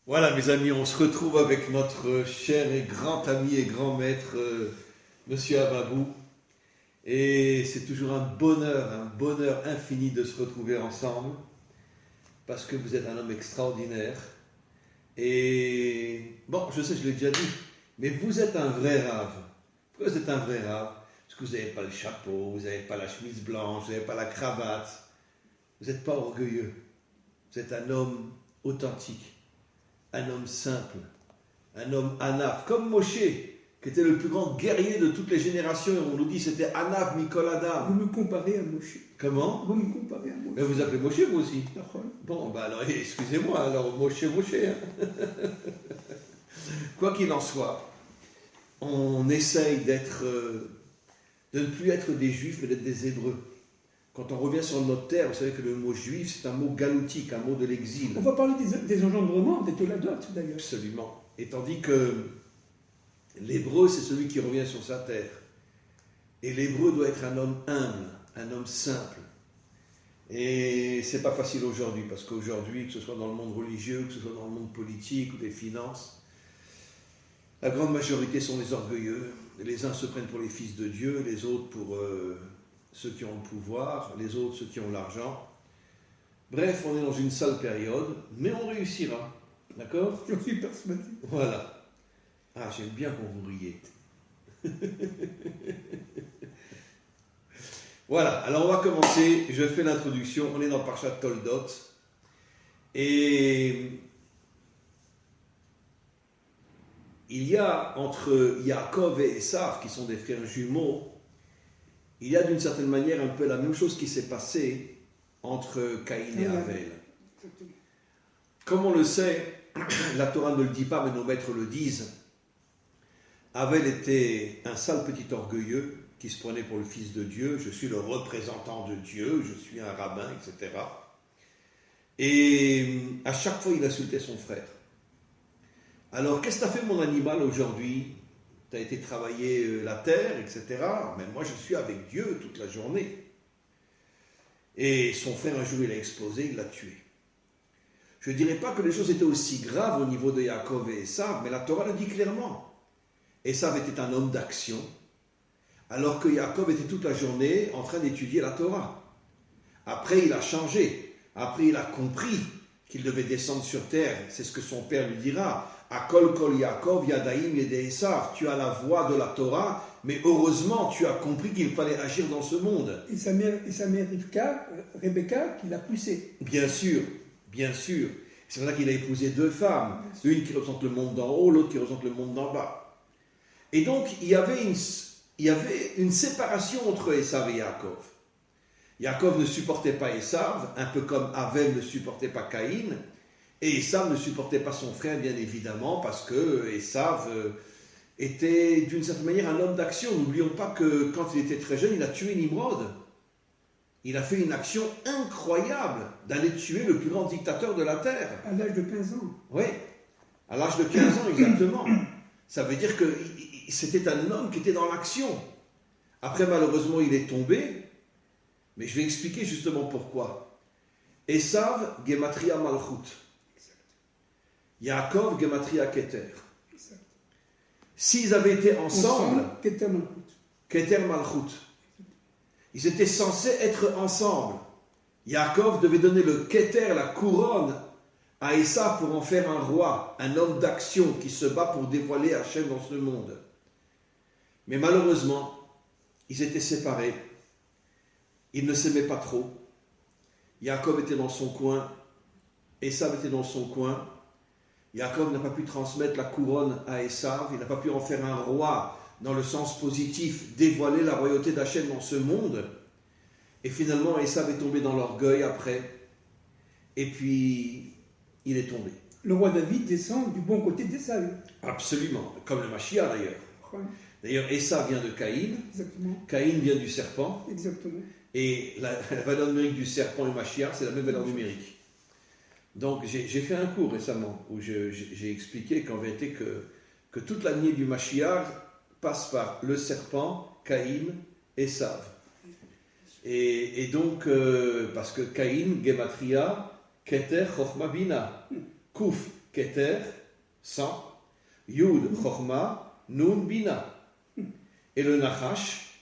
Voilà, mes amis, on se retrouve avec notre cher et grand ami et grand maître, Monsieur Ababou. Et c'est toujours un bonheur infini de se retrouver ensemble, parce que vous êtes un homme extraordinaire. Et bon, je sais, je l'ai déjà dit, mais vous êtes un vrai rave. Pourquoi vous êtes un vrai rave? Parce que vous n'avez pas le chapeau, vous n'avez pas la chemise blanche, vous n'avez pas la cravate. Vous n'êtes pas orgueilleux. Vous êtes un homme authentique, un homme simple, un homme Anaf, comme Moshe, qui était le plus grand guerrier de toutes les générations. On nous dit que c'était Anaf Mikol Adam. Vous me comparez à Moshe. Comment? Vous me comparez à Moshe. Mais vous appelez Moshe, vous aussi? D'accord. Bon, bah alors, excusez-moi, alors Moshe. Hein. Quoi qu'il en soit, on essaye de ne plus être des juifs, mais d'être des hébreux. Quand on revient sur notre terre, vous savez que le mot juif, c'est un mot galoutique, un mot de l'exil. On va parler des engendrements, des toladotes d'ailleurs. Absolument. Et tandis que l'hébreu, c'est celui qui revient sur sa terre. Et l'hébreu doit être un homme humble, un homme simple. Et c'est pas facile aujourd'hui, parce qu'aujourd'hui, que ce soit dans le monde religieux, que ce soit dans le monde politique ou des finances, la grande majorité sont les orgueilleux. Les uns se prennent pour les fils de Dieu, les autres pour ceux qui ont le pouvoir, les autres ceux qui ont l'argent. Bref, on est dans une sale période, mais on réussira. D'accord? Je suis persuadé. Voilà. Ah, j'aime bien quand vous riez. Voilà, alors on va commencer. Je fais l'introduction. On est dans Parshat Toldot. Et il y a entre Yaakov et Esav, qui sont des frères jumeaux, il y a d'une certaine manière un peu la même chose qui s'est passée entre Caïn et Avel. Comme on le sait, la Torah ne le dit pas, mais nos maîtres le disent. Avel était un sale petit orgueilleux qui se prenait pour le fils de Dieu. Je suis le représentant de Dieu, je suis un rabbin, etc. Et à chaque fois, il insultait son frère. Alors, qu'est-ce que tu as fait, mon animal, aujourd'hui? Tu as été travailler la terre, etc. Mais moi, je suis avec Dieu toute la journée. Et son frère, un jour, il a explosé, il l'a tué. Je ne dirais pas que les choses étaient aussi graves au niveau de Yaakov et Esav, mais la Torah le dit clairement. Esav était un homme d'action, alors que Yaakov était toute la journée en train d'étudier la Torah. Après, il a changé. Après, il a compris qu'il devait descendre sur terre. C'est ce que son père lui dira. Akol kol Yaakov yadaim yede Esav. Tu as la voix de la Torah, mais heureusement, tu as compris qu'il fallait agir dans ce monde. Et sa mère Rebecca, qui l'a poussé. Bien sûr, bien sûr. C'est pour ça qu'il a épousé deux femmes. Une qui représente le monde d'en haut, l'autre qui représente le monde d'en bas. Et donc, il y avait une séparation entre Esav et Yaakov. Yaakov ne supportait pas Esav, un peu comme Avel ne supportait pas Caïn, et Esav ne supportait pas son frère, bien évidemment, parce que Esav était d'une certaine manière un homme d'action. N'oublions pas que quand il était très jeune, il a tué Nimrod. Il a fait une action incroyable d'aller tuer le plus grand dictateur de la terre. À l'âge de 15 ans. Oui, à l'âge de 15 ans, exactement. Ça veut dire que c'était un homme qui était dans l'action. Après, malheureusement, il est tombé. Mais je vais expliquer justement pourquoi. Esav, Gematria Malchut. Yaakov, Gematria Keter. S'ils avaient été ensemble, Keter Malchut. Ils étaient censés être ensemble. Yaakov devait donner le Keter, la couronne, à Esav pour en faire un roi, un homme d'action qui se bat pour dévoiler Hachem dans ce monde. Mais malheureusement, ils étaient séparés. Ils ne s'aimaient pas trop. Yaakov était dans son coin, Esav était dans son coin. Yaakov n'a pas pu transmettre la couronne à Esav, il n'a pas pu en faire un roi dans le sens positif, dévoiler la royauté d'Hachem dans ce monde. Et finalement, Esav est tombé dans l'orgueil après. Et puis, il est tombé. Le roi David descend du bon côté d'Esav. Absolument, comme le Mashiach d'ailleurs. Ouais. D'ailleurs, Esav vient de Caïn. Exactement. Caïn vient du serpent. Exactement. Et la valeur numérique du serpent et Mashiach, c'est la même valeur numérique. Donc, j'ai fait un cours récemment où j'ai expliqué qu'en vérité, que toute la lignée du Mashiach passe par le serpent, Caïn, Esav. Et donc, parce que Caïn, Gematria, Keter, Chochma, Bina, Kouf, Keter, sang, Yud, Chorma, Nun, Bina. Et le Nachash,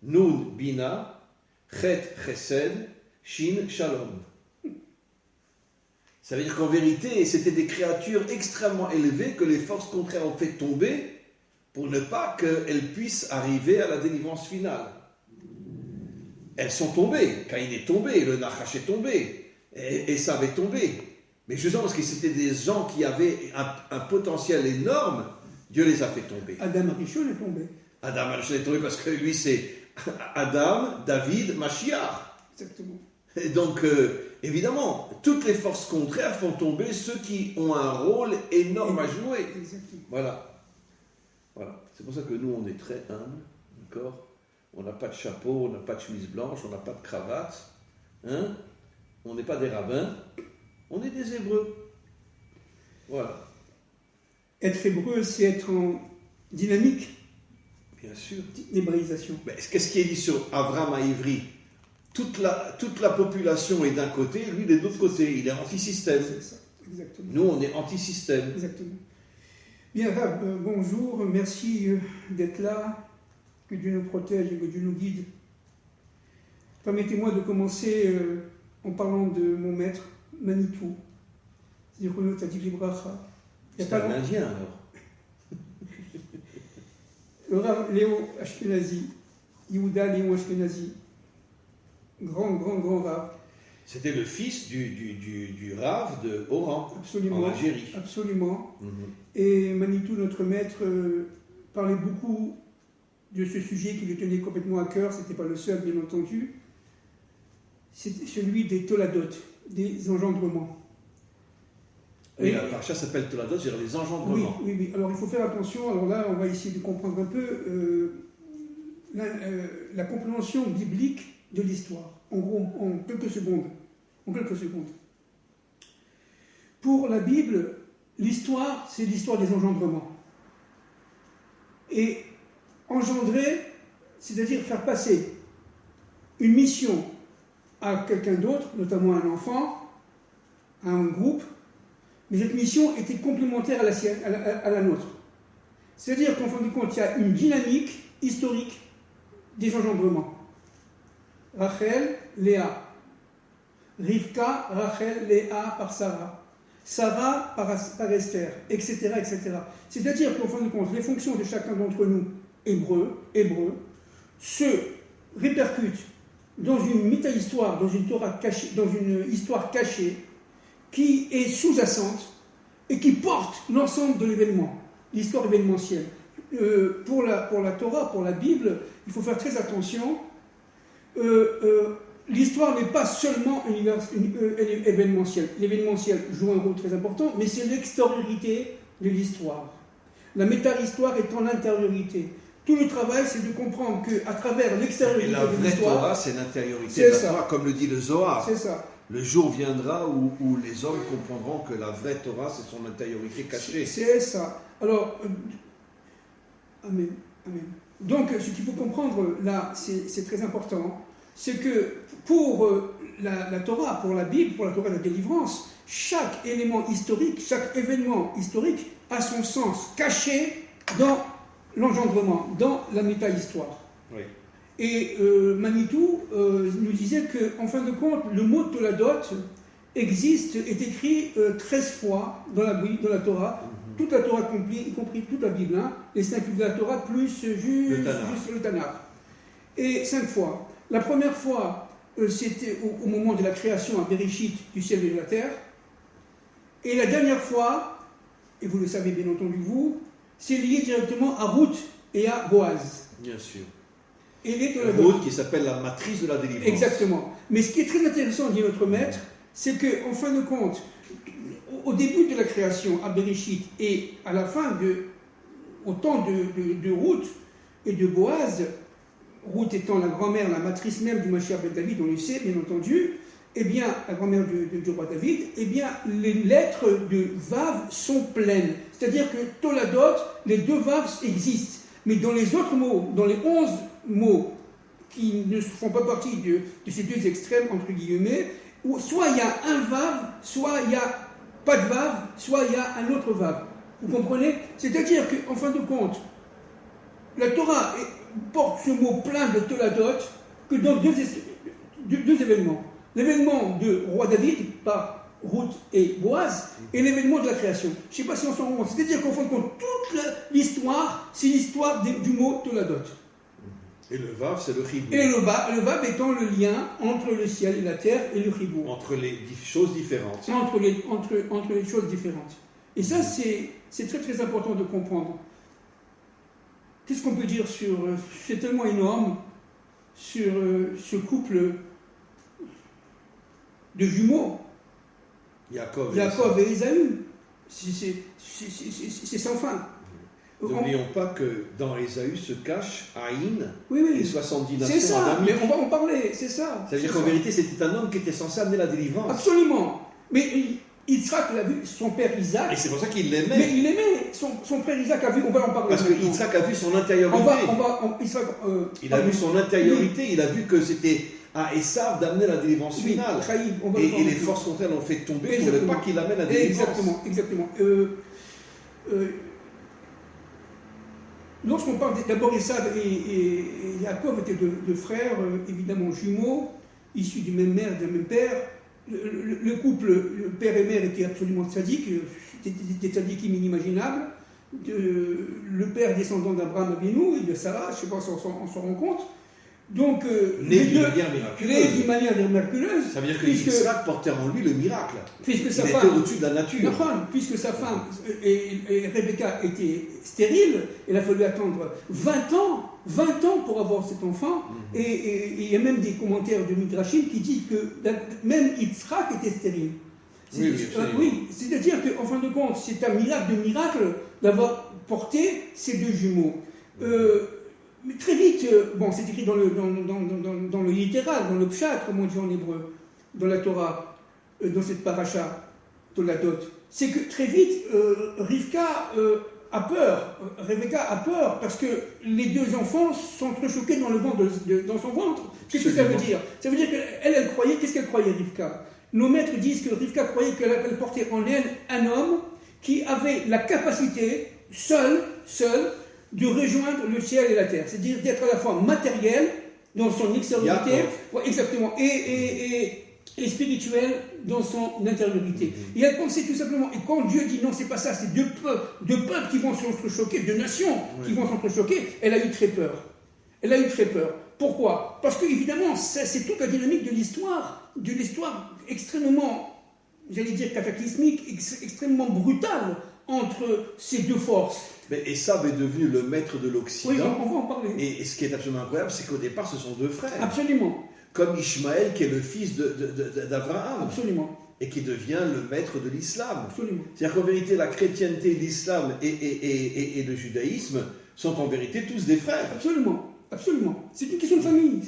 Nun, Bina, Chet, Chesed, Shin, Shalom. Ça veut dire qu'en vérité, c'était des créatures extrêmement élevées que les forces contraires ont fait tomber pour ne pas qu'elles puissent arriver à la délivrance finale. Elles sont tombées. Caïn est tombé, le Nachash est tombé, et Esav est tombé. Mais justement, parce que c'était des gens qui avaient un potentiel énorme, Dieu les a fait tomber. Adam Arishon est tombé. Adam Arishon est tombé parce que lui, c'est Adam, David, Mashiach. Exactement. Et donc, évidemment, toutes les forces contraires font tomber ceux qui ont un rôle énorme à jouer. Exactement. Voilà. C'est pour ça que nous, on est très humbles, d'accord ? On n'a pas de chapeau, on n'a pas de chemise blanche, on n'a pas de cravate. Hein ? On n'est pas des rabbins, on est des Hébreux. Voilà. Être hébreu, c'est être en dynamique Bien sûr. d'hébraïsation. Mais qu'est-ce qui est dit sur Abraham à Ivry ? Toute la population est d'un côté, lui il est de l'autre côté. Il est anti-système. C'est ça, exactement. Nous, on est anti-système. Exactement. Bien, Rab, bonjour, merci d'être là, que Dieu nous protège et que Dieu nous guide. Permettez-moi de commencer en parlant de mon maître, Manitou, Zichrono Tzadik Libracha. C'est un Indien alors. Le Rav Léo Ashkenazi, Yehuda Léo Ashkenazi, grand Rav. C'était le fils du Rav de Oran, Absolument, en Algérie. Absolument. Mm-hmm. Et Manitou, notre maître, parlait beaucoup de ce sujet qui lui tenait complètement à cœur. Ce n'était pas le seul, bien entendu. C'est celui des Toladot, des engendrements. Oui, la paracha s'appelle Toladot, c'est-à-dire les engendrements. Oui. Alors il faut faire attention. Alors là, on va essayer de comprendre un peu la compréhension biblique de l'histoire. En gros, en quelques secondes. Pour la Bible, l'histoire, c'est l'histoire des engendrements. Et engendrer, c'est-à-dire faire passer une mission à quelqu'un d'autre, notamment à un enfant, à un groupe, mais cette mission était complémentaire à la nôtre. C'est-à-dire qu'en fin de compte, il y a une dynamique historique des engendrements. Rachel, Léa. Rivka, Rachel, Léa par Sarah. Sarah par Esther, etc., etc. C'est-à-dire qu'en fin de compte, les fonctions de chacun d'entre nous, hébreux, se répercutent dans une méta-histoire, dans une Torah cachée, dans une histoire cachée, qui est sous-jacente et qui porte l'ensemble de l'événement, l'histoire événementielle. Pour la Torah, pour la Bible, il faut faire très attention. L'histoire n'est pas seulement événementielle. L'événementiel joue un rôle très important, mais c'est l'extériorité de l'histoire. La méta-histoire est en intériorité. Tout le travail, c'est de comprendre qu'à travers l'extériorité de l'histoire... Et la vraie Torah, c'est l'intériorité de la Torah, comme le dit le Zohar. C'est ça. Le jour viendra où les hommes comprendront que la vraie Torah, c'est son intériorité cachée. C'est ça. Alors, Amen. Donc, ce qu'il faut comprendre là, c'est très important, c'est que pour la Torah, pour la Bible, pour la Torah de la délivrance, chaque élément historique, chaque événement historique a son sens caché dans l'engendrement, dans la méta-histoire. Oui. Et Manitou nous disait qu'en fin de compte, le mot Toladot est écrit 13 fois dans la Torah, toute la Torah y compris toute la Bible, hein, les 5 livres de la Torah, plus juste le Tanakh. Et 5 fois. La première fois, c'était au moment de la création à Bereshit du ciel et de la terre. Et la dernière fois, et vous le savez bien entendu vous, c'est lié directement à Ruth et à Boaz. Bien sûr. Et Ruth qui s'appelle la matrice de la délivrance. Exactement. Mais ce qui est très intéressant, dit notre maître, c'est qu'en fin de compte, au début de la création à Bereshit et à la fin, au temps de Ruth et de Boaz, Ruth étant la grand-mère, la matrice même du Mashiach ben David, on le sait bien entendu, eh bien, la grand-mère du roi David, eh bien, les lettres de Vav sont pleines. C'est-à-dire que Toladot, les 2 Vav existent. Mais dans les autres mots, dans les 11 mots qui ne font pas partie de ces 2 extrêmes, entre guillemets, où soit il y a un Vav, soit il y a pas de vav, soit il y a un autre vav. Vous comprenez? C'est-à-dire qu'en fin de compte, la Torah porte ce mot plein de toladot que dans deux événements. L'événement de roi David par Ruth et Boaz et l'événement de la création. Je ne sais pas si on s'en rend compte. C'est-à-dire qu'en fin de compte, toute l'histoire, c'est l'histoire du mot toladot. Et le vav, c'est le chibou. Et le vav étant le lien entre le ciel et la terre et le chibou. Entre les choses différentes. Entre les choses différentes. Et ça, c'est très très important de comprendre. Qu'est-ce qu'on peut dire sur... C'est tellement énorme sur ce couple de jumeaux. Jacob et Ésaü. C'est sans fin. N'oublions pas que dans Ésaü se cache Haïn oui. et 70 nations. C'est ça, mais on va en parler, c'est ça. C'est-à-dire qu'en vérité, c'était un homme qui était censé amener la délivrance. Absolument. Mais Yitzhak l'a vu, son père Isaac. Et c'est pour ça qu'il l'aimait. Mais il aimait. Son frère Isaac a vu, on va en parler. Parce que Yitzhak a vu son intériorité. Il a vu son intériorité, il a vu que c'était à Esav d'amener la délivrance finale. Et les forces contre elle l'ont fait tomber. Il ne voulait pas qu'il amène la délivrance. Exactement. Lorsqu'on parle d'abord Esav et Yaakov étaient deux frères, évidemment jumeaux, issus du même mère, d'un même père. Le couple, le père et mère étaient absolument tzaddik, des tzaddikim inimaginables. Le père descendant d'Abraham Avinu et de Sarah, je ne sais pas si on s'en rend compte. Donc, les d'une manière miraculeuse. Ça veut dire que Yitzhak portait en lui le miracle. Puisque il sa était femme, au-dessus de la nature. Puisque sa femme et Rebecca étaient stériles, il a fallu attendre 20 ans pour avoir cet enfant. Et il y a même des commentaires de Midrashim qui disent que même Yitzhak était stérile. Oui, c'est-à-dire qu'en fin de compte, c'est un miracle de miracle d'avoir porté ces deux jumeaux. Mais très vite, c'est écrit dans le littéral, dans le pshat, comme on dit en hébreu, dans la Torah, dans cette paracha, Toladot, c'est que très vite, Rivka a peur, Rebecca a peur, parce que les deux enfants sont entrechoqués dans son ventre. Qu'est-ce que ça veut dire? Ça veut dire qu'elle croyait, qu'est-ce qu'elle croyait, Rivka? Nos maîtres disent que Rivka croyait qu'elle portait en elle un homme qui avait la capacité, seul, de rejoindre le ciel et la terre, c'est-à-dire d'être à la fois matériel dans son extériorité, exactement, et spirituel dans son intériorité. Et elle pensait tout simplement, et quand Dieu dit non, c'est pas ça, c'est deux peuples qui vont s'entrechoquer, deux nations qui vont s'entrechoquer, elle a eu très peur. Pourquoi? Parce que évidemment, c'est toute la dynamique de l'histoire extrêmement, j'allais dire cataclysmique, extrêmement brutale entre ces deux forces. Mais Esav est devenu le maître de l'Occident. Oui, on va en parler. Et ce qui est absolument incroyable, c'est qu'au départ, ce sont deux frères. Absolument. Comme Ishmaël, qui est le fils d'Abraham. Absolument. Et qui devient le maître de l'islam. Absolument. C'est-à-dire qu'en vérité, la chrétienté, l'islam et le judaïsme sont en vérité tous des frères. Absolument. C'est une question de famille.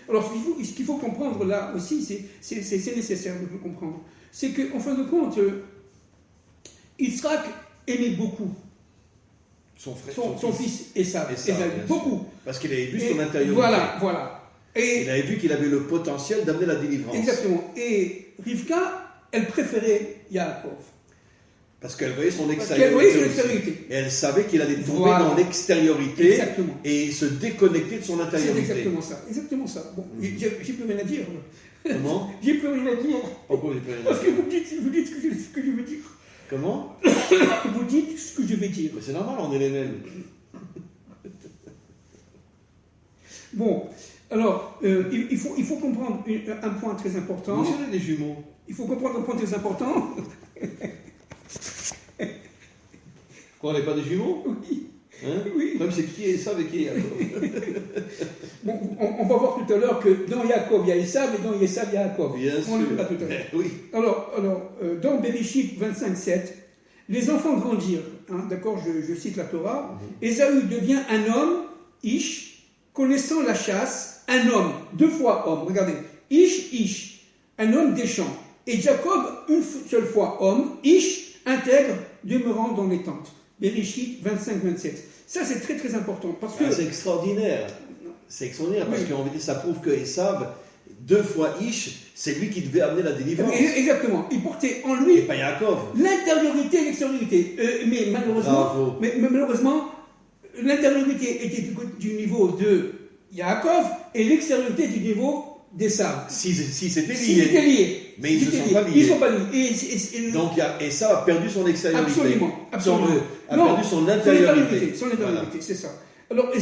Alors, ce qu'il faut comprendre là aussi, c'est nécessaire de le comprendre. C'est qu'en fin de compte, Yitzhak aimait beaucoup son fils Esav, beaucoup. Parce qu'il avait vu son intériorité. Voilà. Et il avait vu qu'il avait le potentiel d'amener la délivrance. Exactement. Et Rivka, elle préférait Yaakov. Parce qu'elle voyait son extériorité. Et elle savait qu'il allait tomber dans l'extériorité et se déconnecter de son intériorité. C'est exactement ça. Bon, j'ai plus rien à dire. Comment? J'ai plus rien à dire. Pourquoi j'ai plus rien à dire? Parce que vous dites ce que je veux dire. Comment? Vous dites ce que je vais dire. Mais c'est normal, on est les mêmes. Bon, alors, il faut comprendre un point très important. Vous avez des jumeaux. Il faut comprendre un point très important. Quoi, on n'est pas des jumeaux? Oui. Hein? Oui. Même c'est qui est Esav et qui est Yaakov. Bon, on va voir tout à l'heure que dans Yaakov, il y a Esav et dans Esav, il y a Yaakov. Bien sûr. On le verra tout à l'heure. Oui. Alors, dans Bereshit 25:7, les enfants grandirent. D'accord, je cite la Torah. Ésaü devient un homme, Ish, connaissant la chasse, un homme, 2 fois homme. Regardez, Ish, un homme des champs. Et Jacob, une seule fois homme, Ish, intègre, demeurant dans les tentes. Bereshit 25-27. Ça, c'est très très important. Parce que... C'est extraordinaire. C'est extraordinaire parce qu'en vérité, ça prouve que Esav, 2 fois Ish, c'est lui qui devait amener la délivrance. Exactement. Il portait en Et lui pas Yaakov. l'intériorité et l'extériorité. Mais malheureusement, l'intériorité était du niveau de Yaakov et l'extériorité du niveau d'Esav. Si c'était S'ils étaient liés. Mais ils ne sont pas liés. Ils ne sont pas liés. Donc Esav a perdu son extériorité. Absolument. Perdu son intériorité. Son intériorité, c'est ça. Alors,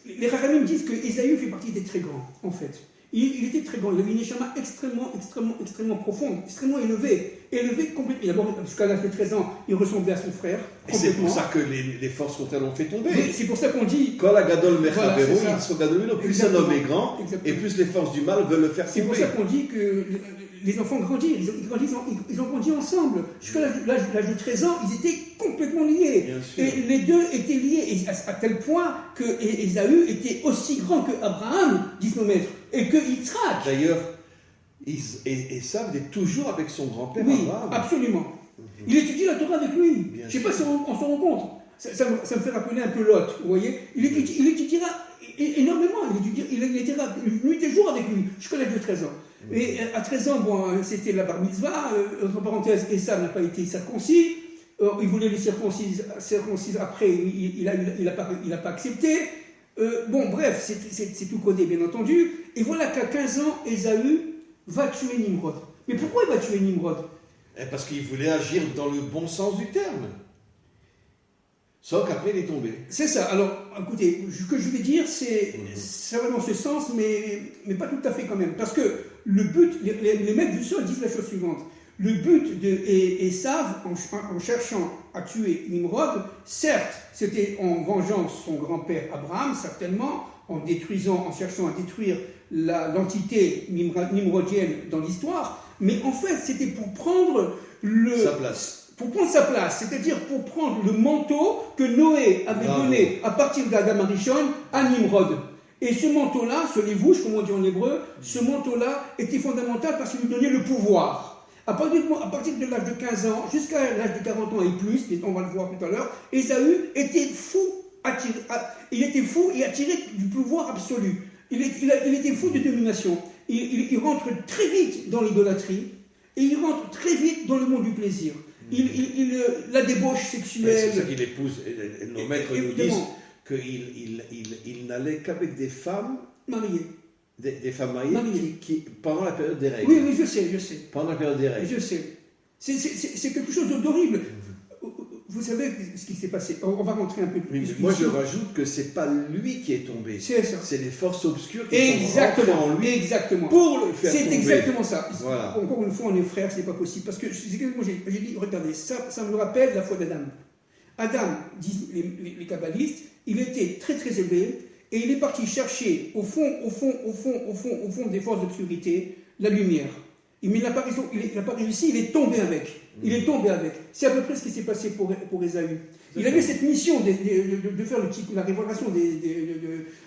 les Rachamim disent que Ésaü fait partie des très grands, en fait. Il était très grand, il avait une neshama extrêmement profonde, extrêmement élevée complètement. D'abord, jusqu'à l'âge de 13 ans, il ressemblait à son frère. Et c'est pour ça que les forces contre elle l'ont fait tomber. Oui, c'est pour ça qu'on dit. Quand la Gadol Mechavero, voilà, il se Gadol, plus un homme est grand, et plus les forces du mal veulent le faire tomber. C'est pour ça qu'on dit que les enfants grandissent, ils ont grandi ensemble. Jusqu'à l'âge de 13 ans, ils étaient complètement liés. Et les deux étaient liés, à tel point que Ésaü était aussi grand que Abraham, disent nos maîtres, et que Yitzhak. D'ailleurs, Esav est toujours avec son grand-père Abraham. Absolument. Il étudie la Torah avec lui. Je ne sais pas si on se rend compte. Ça me fait rappeler un peu Lot, vous voyez. Il étudiera énormément. Il étudiera nuit et jour avec lui, jusqu'à l'âge de 13 ans. Et à 13 ans, c'était la bar mitzvah. Entre parenthèses, Esav n'a pas été circoncis. Il voulait les circonciser après, il n'a pas accepté. Bref, c'est tout codé, bien entendu. Et voilà qu'à 15 ans, Ésaü va tuer Nimrod. Mais pourquoi il va tuer Nimrod? Parce qu'il voulait agir dans le bon sens du terme. Sauf qu'après, il est tombé. C'est ça. Alors, écoutez, ce que je vais dire, ça va dans ce sens, mais pas tout à fait quand même. Parce que le but, les maîtres du sol disent la chose suivante. Le but d'Esav, en cherchant à tuer Nimrod, certes, c'était en vengeant son grand-père Abraham, certainement, en cherchant à détruire l'entité nimrodienne dans l'histoire, mais en fait, c'était pour prendre sa place. Pour prendre sa place, c'est-à-dire pour prendre le manteau que Noé avait donné à partir d'Adam Arishon à Nimrod. Et ce manteau-là, ce lévouche, comme on dit en hébreu, ce manteau-là était fondamental parce qu'il lui donnait le pouvoir. À partir de l'âge de 15 ans, jusqu'à l'âge de 40 ans et plus, on va le voir tout à l'heure, Ésaü était fou, il était fou et attiré du pouvoir absolu. Il était fou de domination. Il rentre très vite dans l'idolâtrie et il rentre très vite dans le monde du plaisir. La débauche sexuelle. C'est ça qu'il épouse. Nos maîtres nous disent qu'il n'allait qu'avec des femmes mariées. Des femmes mariées qui, pendant la période des règles. Oui, je sais. Pendant la période des règles. Je sais. C'est quelque chose d'horrible. Vous savez ce qui s'est passé. On va rentrer un peu plus. Moi, je rajoute que c'est pas lui qui est tombé. C'est ça. C'est les forces obscures qui sont rentrées en lui. Exactement. Pour le faire tomber. C'est exactement ça. Voilà. Encore une fois, on est frères, c'est pas possible. Parce que moi, j'ai dit, regardez, ça me rappelle la foi d'Adam. Adam, disent les kabbalistes, il était très très élevé et il est parti chercher au fond des forces d'obscurité la lumière. Mais il n'a pas réussi, il est tombé avec. C'est à peu près ce qui s'est passé pour Ésaü. Il avait cette mission de faire la révélation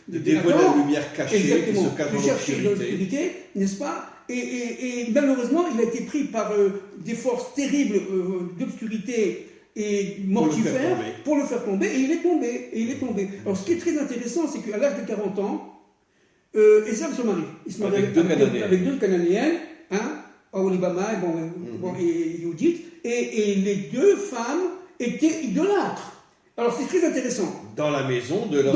de dévoiler la lumière cachée qui se cache dans l'obscurité, n'est-ce pas? Et malheureusement, il a été pris par des forces terribles d'obscurité et mortifères pour le faire tomber, et il est tombé. Alors ce qui est très intéressant, c'est qu'à l'âge de 40 ans, Ésaü se marie. Il se marie avec deux Cananéennes, Aholibama et Judith, et les deux femmes étaient idolâtres. Alors c'est très intéressant. Dans la maison de leur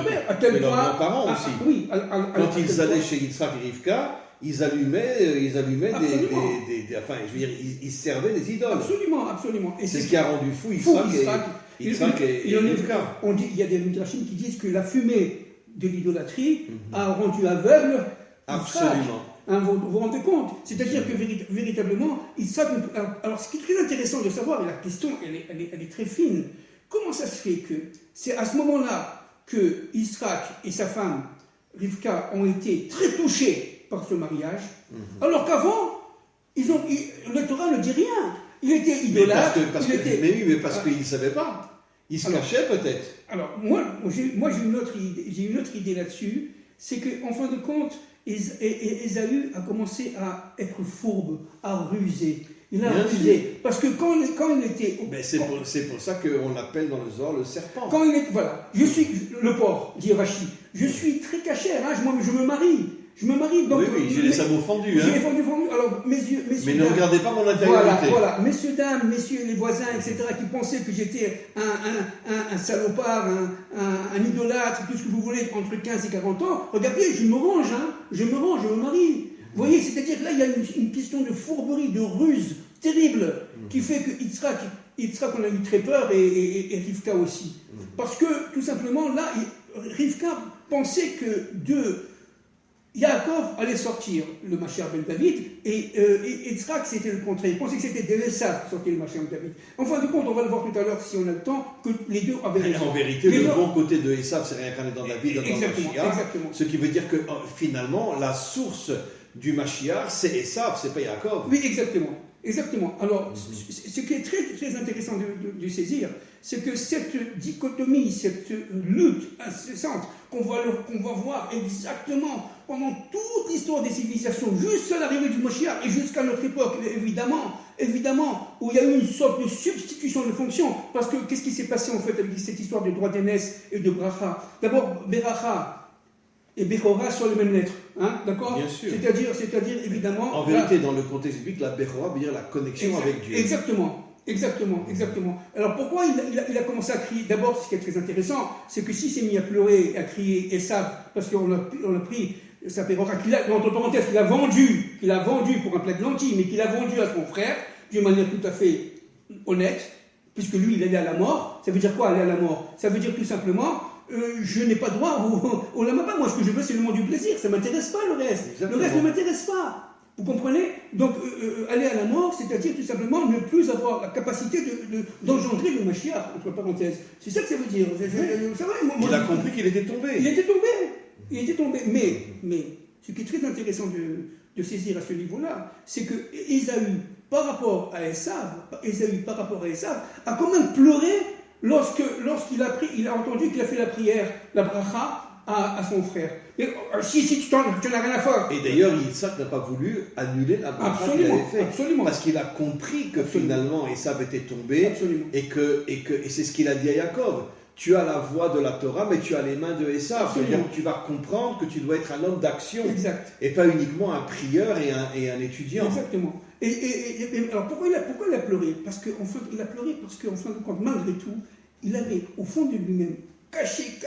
père, à tel point. Leurs grands-parents aussi. Oui, quand ils allaient chez Yitzhak et Rivka, ils allumaient enfin, je veux dire, ils servaient des idoles. Absolument. Et c'est ce qui a rendu fou Yitzhak et Rivka. Il y a des midrashim qui disent que la fumée de l'idolâtrie a rendu aveugle. Absolument. Vous vous rendez compte? C'est-à-dire que véritablement, alors ce qui est très intéressant de savoir, et la question elle est très fine, comment ça se fait que c'est à ce moment-là que Yitzhak et sa femme Rivka ont été très touchés par ce mariage, alors qu'avant, le Torah ne dit rien. Il était idolâtre. Mais parce qu'ils ne savaient pas. Ils se cachaient peut-être. Alors, moi j'ai une autre idée là-dessus, c'est qu'en fin de compte, Ésaü a commencé à être fourbe, à ruser. Il a rusé. Parce que quand il était... c'est pour ça qu'on l'appelle dans le Zohar le serpent. Voilà. Je suis le porc, dit Rashi. Je suis très cachère, moi je me marie. Je me marie, donc... Oui, j'ai les sabots fendus. J'ai les sabots fendus. Alors, messieurs, mais ne regardez pas mon intériorité. Voilà, messieurs, dames, messieurs, les voisins, etc., qui pensaient que j'étais un salopard, un idolâtre, tout ce que vous voulez, entre 15 et 40 ans, regardez, je me range, je me marie. Vous voyez, c'est-à-dire là, il y a une question de fourberie, de ruse terrible, qui fait que Yitzhak, on a eu très peur, et Rivka aussi. Parce que, tout simplement, là, Rivka pensait que de Yaakov allait sortir le Mashiach ben David, et Yitzhak, c'était le contraire. Il pensait que c'était de Esav qui sortait le Mashiach ben David. En fin de compte, on va le voir tout à l'heure, si on a le temps, que les deux avaient raison. En vérité, le bon côté de Esav, c'est réincarné dans David, dans le Mashiach. Exactement. Ce qui veut dire que, finalement, la source du Mashiach, c'est Esav, c'est pas Yaakov. Oui, exactement. Alors, ce qui est très, très intéressant de saisir, c'est que cette dichotomie, cette lutte incessante qu'on va voir exactement pendant toute l'histoire des civilisations, jusqu'à l'arrivée du Mashiach et jusqu'à notre époque, évidemment, où il y a eu une sorte de substitution de fonction. Parce que qu'est-ce qui s'est passé en fait avec cette histoire de droit d'aînesse et de bracha? D'abord, Beracha et Bechora sur les mêmes lettres, d'accord? Bien sûr. C'est-à-dire évidemment... En vérité, dans le contexte biblique, la Bechora veut dire la connexion avec Dieu. Exactement. Alors pourquoi il a commencé à crier? D'abord, ce qui est très intéressant, c'est que s'il s'est mis à pleurer, à crier Esav, parce qu'on a pris sa Bechora, entre parenthèses, qu'il a vendu pour un plat de lentilles, mais qu'il a vendu à son frère, d'une manière tout à fait honnête, puisque lui, il allait à la mort. Ça veut dire quoi, aller à la mort? Ça veut dire tout simplement... je n'ai pas droit au lama. Moi, ce que je veux, c'est le monde du plaisir. Ça ne m'intéresse pas, le reste. Exactement. Le reste ne m'intéresse pas. Vous comprenez? Donc, aller à la mort, c'est-à-dire tout simplement ne plus avoir la capacité d'engendrer le Mashiach, entre parenthèses. C'est ça que ça veut dire. Il a compris qu'il était tombé. Il était tombé. Mais ce qui est très intéressant de saisir à ce niveau-là, c'est que Ésaü, par rapport à Esav, a quand même pleuré lorsqu'il a entendu qu'il a fait la prière, la bracha, à son frère. Et, si tu n'as rien à faire. Et d'ailleurs, Yitzhak n'a pas voulu annuler la bracha qu'il avait fait. Absolument. Parce qu'il a compris que finalement Esav était tombé. Absolument. Et c'est ce qu'il a dit à Yaakov. Tu as la voix de la Torah, mais tu as les mains de Esav. C'est-à-dire que tu vas comprendre que tu dois être un homme d'action. Exact. Et pas uniquement un prieur et un étudiant. Exactement. Et alors pourquoi il a pleuré? Parce qu'en fin de compte, malgré tout, il avait au fond de lui-même, caché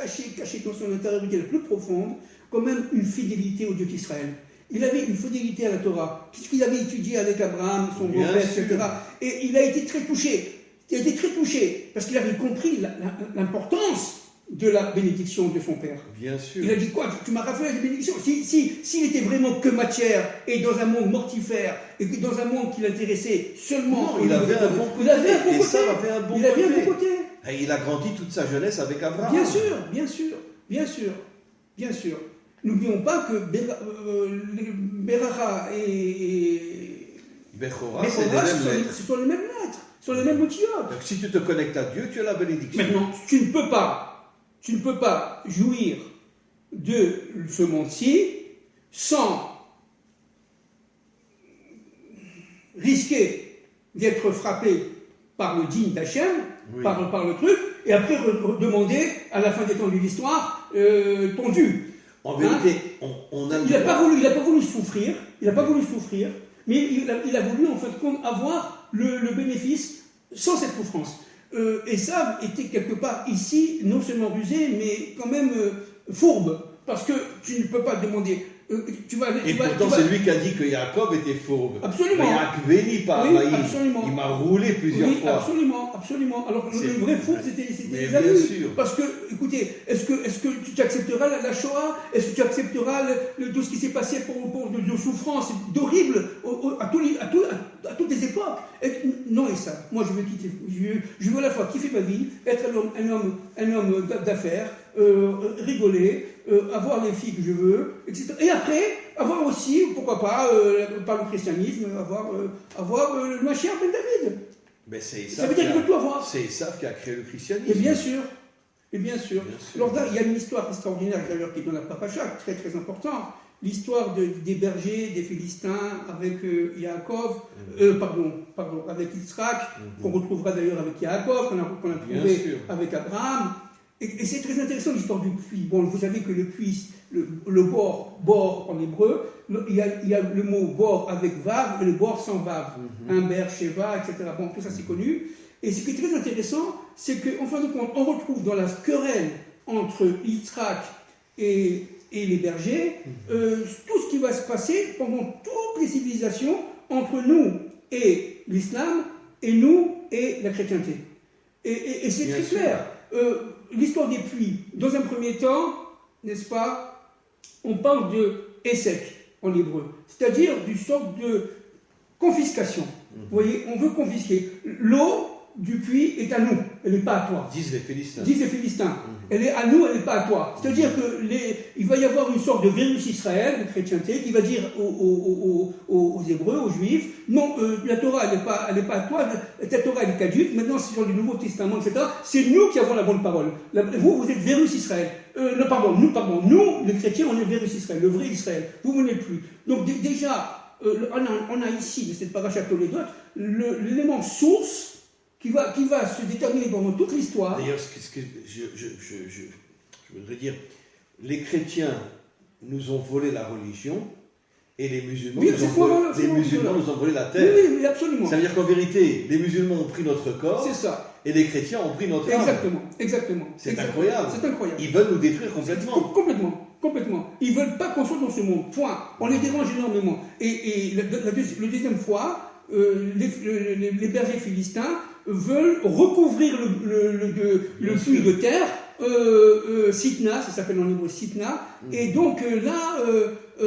dans son intériorité la plus profonde, quand même une fidélité au Dieu d'Israël. Il avait une fidélité à la Torah, puisqu'il avait étudié avec Abraham, son grand-père, etc. Et il a été très touché. Parce qu'il avait compris l'importance de la bénédiction de son père. Bien sûr. Il a dit quoi? Tu m'as rappelé la bénédiction. S'il était vraiment que matière et dans un monde mortifère et dans un monde qui l'intéressait seulement... Non, il avait un bon côté. Il avait un bon côté. Et il a grandi toute sa jeunesse avec Abraham. Bien sûr. N'oublions pas que Beracha et Bechora, c'est les mêmes lettres. Sont les mêmes otiotes. Donc si tu te connectes à Dieu, tu as la bénédiction. Maintenant, tu ne peux pas jouir de ce monde-ci sans risquer d'être frappé par le digne d'Hachem, par le truc, et après demander à la fin des temps de l'histoire ton dû. En vérité, on a. Il n'a pas voulu souffrir. Mais il a voulu en fait avoir le bénéfice sans cette souffrance. Esav était quelque part ici non seulement rusé, mais quand même fourbe, parce que tu ne peux pas demander. Pourtant, c'est lui qui a dit que Yaakov était fourbe. Absolument. Béni par Abaïm. Absolument. Il m'a roulé plusieurs fois. Absolument. Alors le vrai fourbe, c'était Esaü. Bien sûr. Parce que, écoutez, est-ce que tu accepteras la Shoah? Est-ce que tu accepteras tout ce qui s'est passé pour de souffrances d'horribles à toutes les époques? Non, Esav. Moi, je veux quitter. Je veux à la fois kiffer ma vie, être un homme d'affaires, rigoler, avoir les filles que je veux, etc. Et après, avoir aussi, pourquoi pas, par le christianisme, avoir le Mashiach ben David. Mais ça veut dire que tout avoir. C'est Esav qui a créé le christianisme. Et bien sûr. Alors là, il y a une histoire extraordinaire d'ailleurs qui est dans la paracha, très très importante. L'histoire des bergers, des Philistins avec Yaakov, avec Yitzhak, qu'on retrouvera d'ailleurs avec Yaakov, qu'on a trouvé avec Abraham. Et c'est très intéressant l'histoire du puits. Bon, vous savez que le puits, le bord en hébreu, il y a le mot bord avec vav et le bord sans vav. Humber, Sheva, etc. Bon, tout ça c'est connu. Et ce qui est très intéressant, c'est qu'en fin de compte, on retrouve dans la querelle entre Yitzhak et les bergers, tout ce qui va se passer pendant toutes les civilisations entre nous et l'islam, et nous et la chrétienté. Et c'est très clair. L'histoire des puits, dans un premier temps, n'est-ce pas, on parle de Essek en hébreu, c'est-à-dire d'une sorte de confiscation. Vous voyez, on veut confisquer. L'eau du puits est à nous, elle n'est pas à toi. Disent les Philistins. Elle est à nous, elle n'est pas à toi. C'est-à-dire qu'il va y avoir une sorte de virus Israël, de chrétienté, qui va dire aux Hébreux, aux Juifs, non, la Torah, elle n'est pas à toi, ta Torah, elle est caduque, maintenant c'est sur le Nouveau Testament, etc. C'est nous qui avons la bonne parole. Vous êtes virus Israël. Nous, les chrétiens, on est virus Israël, le vrai Israël. Vous n'êtes plus. Donc déjà, on a ici, de cette paracha Toledot, l'élément source qui va se déterminer pendant toute l'histoire. D'ailleurs, je voudrais dire, les chrétiens nous ont volé la religion et les musulmans, nous ont volé la terre. Oui, absolument. Ça veut dire qu'en vérité, les musulmans ont pris notre corps. C'est ça. Et les chrétiens ont pris notre âme. Exactement. C'est incroyable. Ils veulent nous détruire complètement. Complètement. Ils ne veulent pas qu'on soit dans ce monde. Point. On les dérange énormément. Et la deuxième fois, les bergers philistins veulent recouvrir le puits de terre, Sitna, ça s'appelle en hébreu Sitna, et donc là,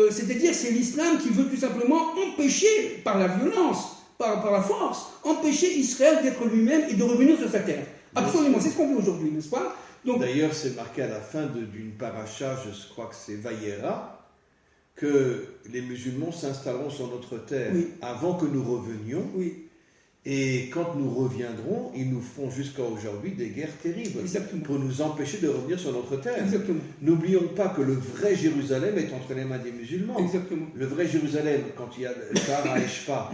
c'est-à-dire c'est l'islam qui veut tout simplement empêcher, par la violence, par la force, empêcher Israël d'être lui-même et de revenir sur sa terre. Absolument, c'est ce qu'on veut aujourd'hui, n'est-ce pas? Donc, d'ailleurs, c'est marqué à la fin d'une paracha, je crois que c'est Vayera, que les musulmans s'installeront sur notre terre avant que nous revenions. Oui. Et quand nous reviendrons, ils nous font jusqu'à aujourd'hui des guerres terribles. Exactement. Pour nous empêcher de revenir sur notre terre. Exactement. N'oublions pas que le vrai Jérusalem est entre les mains des musulmans. Exactement. Le vrai Jérusalem, quand il y a le Tahar Eshpa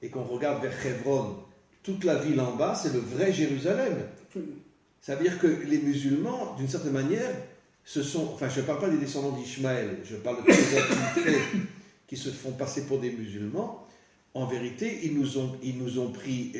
et qu'on regarde vers Hebron, toute la ville en bas, c'est le vrai Jérusalem. Absolument. Ça veut dire que les musulmans, d'une certaine manière, je ne parle pas des descendants d'Ishmaël, je parle de tous les infiltrés qui se font passer pour des musulmans. En vérité, ils nous ont pris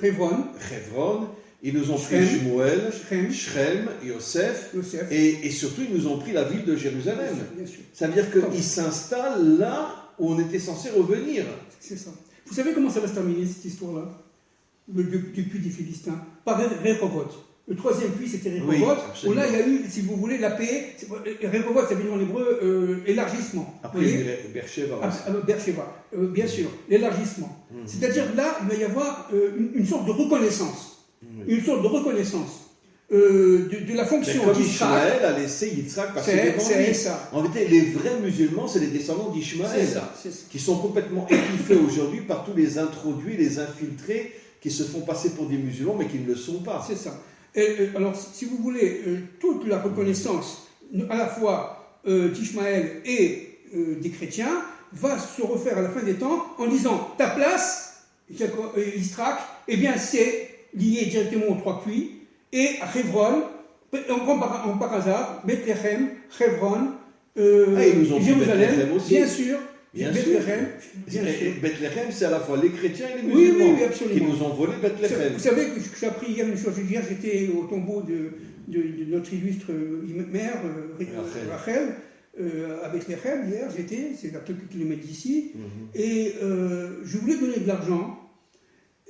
Hebron, ils nous ont pris Shmuel, Shrem, Yosef, et surtout ils nous ont pris la ville de Jérusalem. Bien sûr. Ça veut dire qu'ils s'installent là où on était censé revenir. C'est ça. Vous savez comment ça va se terminer cette histoire-là, du puits des Philistins? Par Rehovot. Le troisième puits, c'était Rehovot, où là, il y a eu, si vous voulez, la paix. Rehovot, ça veut dire en hébreu élargissement. Après, Beersheba. Beersheba, bien sûr, l'élargissement. C'est-à-dire là, il va y avoir une sorte de reconnaissance. Une sorte de reconnaissance de la fonction d'Israël. Ishmaël a laissé Yitzhak passer devant lui. Ça. En réalité, les vrais musulmans, c'est les descendants d'Ishmaël. C'est ça. Qui sont complètement étouffés aujourd'hui par tous les introduits, les infiltrés, qui se font passer pour des musulmans, mais qui ne le sont pas. C'est ça. Alors, si vous voulez, toute la reconnaissance, à la fois d'Ishmaël et des chrétiens, va se refaire à la fin des temps en disant ta place, Yitzhak, eh bien c'est lié directement aux trois puits, et à Hebron, en par hasard, Bethléem, Hebron, Jérusalem, aussi. Bien sûr. Bethléem, c'est à la fois les chrétiens et les musulmans qui nous ont volé Bethléem. Vous savez que j'ai appris hier une chose. Hier, j'étais au tombeau de notre illustre mère, Rachel, à Bethléem. Hier, c'est à quelques kilomètres d'ici, et je voulais donner de l'argent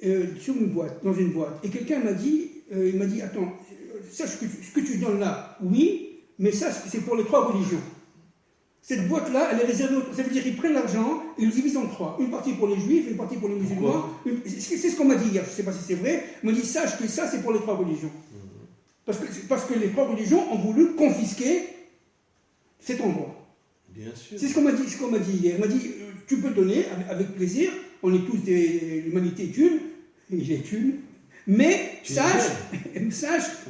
dans une boîte. Et quelqu'un m'a dit, attends, sache ce que tu donnes là, oui, mais sache que c'est pour les trois religions. Cette boîte-là, elle est réservée ça veut dire qu'ils prennent l'argent, ils le divisent en trois. Une partie pour les juifs, une partie pour les musulmans. C'est ce qu'on m'a dit hier, je ne sais pas si c'est vrai. On m'a dit, sache que ça, c'est pour les trois religions. Parce que les trois religions ont voulu confisquer cet endroit. Bien sûr. C'est ce qu'on m'a dit hier. On m'a dit, tu peux donner avec plaisir, on est tous l'humanité est une, il est une, mais sache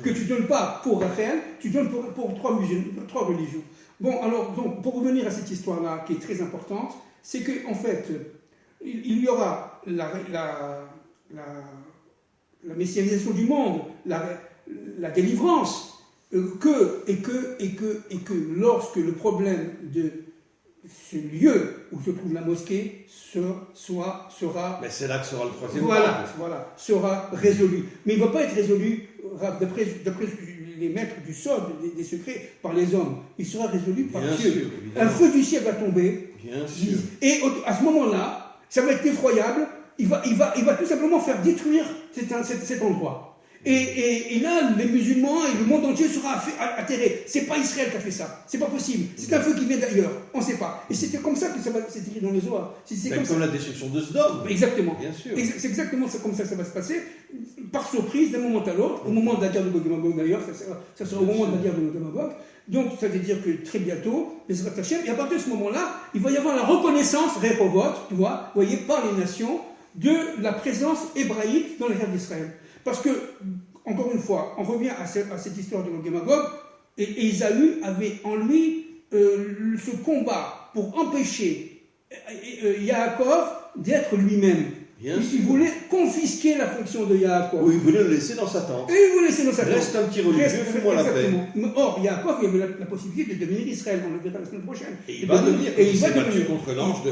que tu ne donnes pas pour Rachel, tu donnes pour trois religions. Bon, alors, donc, pour revenir à cette histoire-là, qui est très importante, c'est qu'en fait, il y aura la messianisation du monde, la la délivrance, et que lorsque le problème de ce lieu où se trouve la mosquée sera Mais c'est là que sera le troisième voilà, sera résolu. Mais il ne va pas être résolu, d'après les maîtres du sort, des secrets, par les hommes. Il sera résolu par Bien Dieu. sûr, un feu du ciel va tomber. Bien sûr. Et à ce moment-là, ça va être effroyable. Il va tout simplement faire détruire cet endroit. Et là, les musulmans et le monde entier sera atterré. C'est pas Israël qui a fait ça. C'est pas possible. C'est un feu qui vient d'ailleurs. On ne sait pas. Et c'était comme ça que c'est écrit dans les Zohar. Comme la destruction de Sodome. Exactement. Bien sûr. C'est exactement comme ça que ça va se passer, par surprise, d'un moment à l'autre, au moment de la guerre de Gog et Magog d'ailleurs, ça sera au moment de la guerre de Gog et Magog. Donc ça veut dire que très bientôt, et à partir de ce moment-là, il va y avoir la reconnaissance, Rehovot, tu vois, vous voyez, par les nations, de la présence hébraïque dans la terre d'Israël. Parce que, encore une fois, on revient à cette histoire de Gog et Magog, et Ésaü avait en lui ce combat pour empêcher Yaakov d'être lui-même. Il voulait confisquer la fonction de Yaakov. Oui, il voulait le laisser dans sa tente. Et il voulait laisser dans sa tente. Reste un petit religieux, fais-moi la paix. Or, Yaakov, il avait la possibilité de devenir Israël, on le verra la semaine prochaine. Et il va devenir, il s'est battu contre l'ange de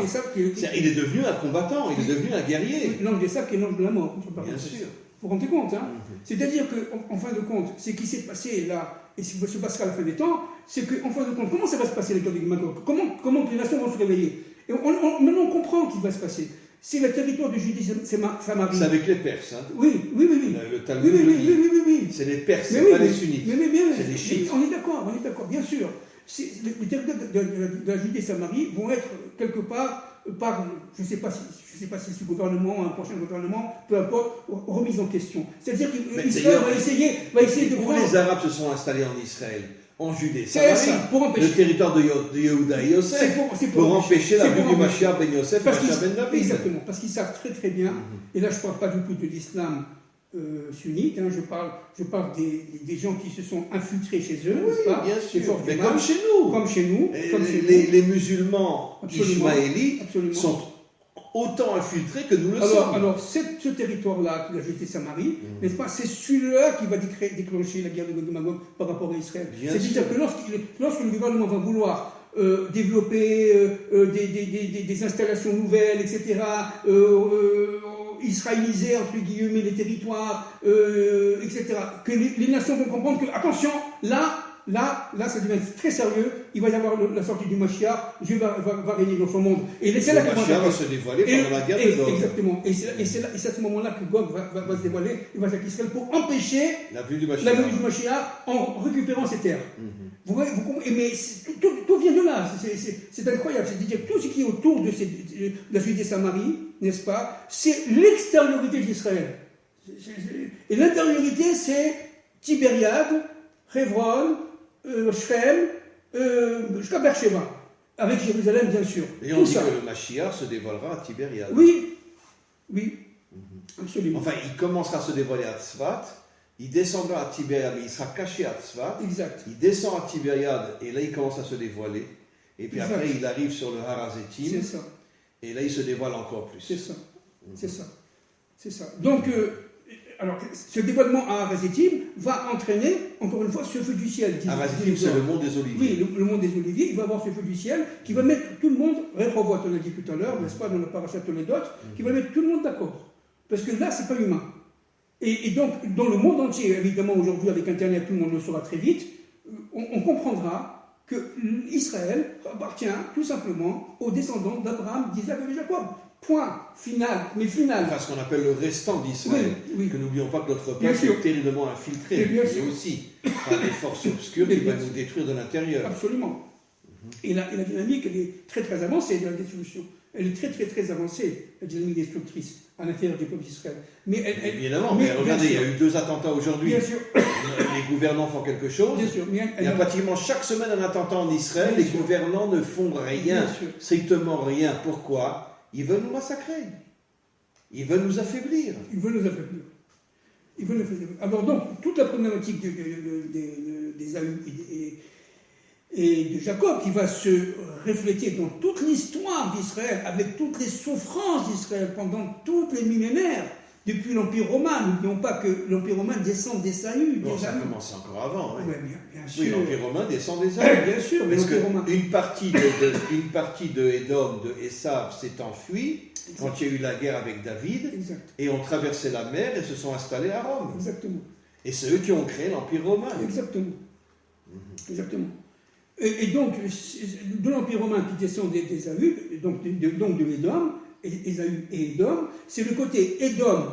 Esav. Il est devenu un combattant, il est devenu un guerrier. L'ange d'Esav qui est l'ange de la mort. Bien sûr. Vous vous rendez compte, hein? C'est-à-dire qu'en fin de compte, ce qui s'est passé là, et ce qui se passera à la fin des temps, c'est qu'en fin de compte, comment ça va se passer les Gog et Magog? Comment les nations vont se réveiller? Et maintenant on comprend ce qui va se passer. C'est le territoire de Judée-Samarie. C'est avec les Perses, hein? Oui. Le Talmud le dit. Oui. C'est les Perses, c'est pas les sunnites. C'est les chiites. On est d'accord, bien sûr. Les territoires de la Judée-Samarie vont être quelque part par, je ne sais pas si c'est ce gouvernement, un prochain gouvernement, peu importe, remise en question. C'est-à-dire qu'Israël va essayer de prendre... Les Arabes se sont installés en Israël, en Judée, le territoire de Yehuda et Yosef, pour empêcher la venue du Mashiach ben Yosef et Mashiach ben David. Exactement, parce qu'ils savent très très bien, et là je ne parle pas du tout de l'islam sunnite, hein, je parle des gens qui se sont infiltrés chez eux, oui, n'est-ce pas? Bien sûr, mais comme chez nous. Les musulmans ismaélites sont autant infiltrés que nous le sommes. Alors, ce territoire-là, qui a jeté Samarie, n'est-ce pas, c'est celui-là qui va déclencher la guerre de Gog et Magog par rapport à Israël. C'est-à-dire que lorsque le gouvernement va vouloir développer des installations nouvelles, etc., israéliser, entre guillemets, les territoires, etc., que les nations vont comprendre que, attention, là, ça devient très sérieux. Il va y avoir la sortie du Mashiach. Dieu va régner dans son monde. Et c'est là que le Mashiach va se dévoiler pendant la guerre de Gog. Exactement. Et c'est à ce moment-là que Gog va se dévoiler. Il va s'attaquer Israël pour empêcher la venue du Mashiach en récupérant ses terres. Vous voyez, mais tout vient de là. C'est incroyable. C'est-à-dire que tout ce qui est autour de la Judée-Samarie, n'est-ce pas, c'est l'extériorité d'Israël. Et l'intériorité, c'est Tibériade, Hebron, Shrem, jusqu'à Beersheba, avec Jérusalem bien sûr. Et on dit que le Mashiach se dévoilera à Tibériade. Oui, absolument. Enfin, il commencera à se dévoiler à Tzfat, il descendra à Tibériade, mais il sera caché à Tzfat. Exact. Il descend à Tibériade, et là il commence à se dévoiler. Et puis après, il arrive sur le Har HaZeitim. C'est ça. Et là, il se dévoile encore plus. C'est ça. Donc, alors, ce dévoilement à Har HaZeitim va entraîner, encore une fois, ce feu du ciel. Har HaZeitim, c'est le mont des Oliviers. Oui, le mont des Oliviers. Il va avoir ce feu du ciel qui va mettre tout le monde, Rehovot, on l'a dit tout à l'heure, n'est-ce pas, dans la parasha Toledot, qui va mettre tout le monde d'accord. Parce que là, c'est pas humain. Et donc, dans le monde entier, évidemment, aujourd'hui, avec Internet, tout le monde le saura très vite, on comprendra que Israël appartient tout simplement aux descendants d'Abraham, d'Isaac et de Jacob. Point. Final. Enfin, ce qu'on appelle le restant d'Israël. Oui. Que n'oublions pas que notre peuple est terriblement infiltré. Mais aussi par des forces obscures qui vont nous détruire de l'intérieur. Absolument. Et la dynamique, elle est très très avancée de la destruction. Elle est très très très avancée, la dynamique destructrice à l'intérieur du peuple d'Israël. Évidemment, mais regardez, il y a eu 2 attentats aujourd'hui. Bien sûr. Les gouvernants font quelque chose. Bien sûr. Il y a pratiquement chaque semaine un attentat en Israël. Les gouvernants ne font rien, strictement rien. Pourquoi? Ils veulent nous massacrer. Ils veulent nous affaiblir. Alors donc, toute la problématique d'Ésaü et de Jacob qui va se refléter dans toute l'histoire d'Israël, avec toutes les souffrances d'Israël pendant tous les millénaires, depuis l'Empire romain. N'oublions pas que l'Empire romain descend d'Ésaü. Bon, ça a commencé encore avant. Oui, ouais, bien sûr. Oui, l'Empire romain descend d'Ésaü. Bien sûr, mais parce l'Empire romain. qu'une partie de Édom, de Esav, s'est enfuie quand il y a eu la guerre avec David, Exact. et ont traversé la mer et se sont installés à Rome. Exactement. Et c'est eux qui ont créé l'Empire romain. Exactement. Exactement. Et donc, de l'Empire romain qui descend d'Ésaü, donc de Édom, Ésaü et Édom, c'est le côté Édom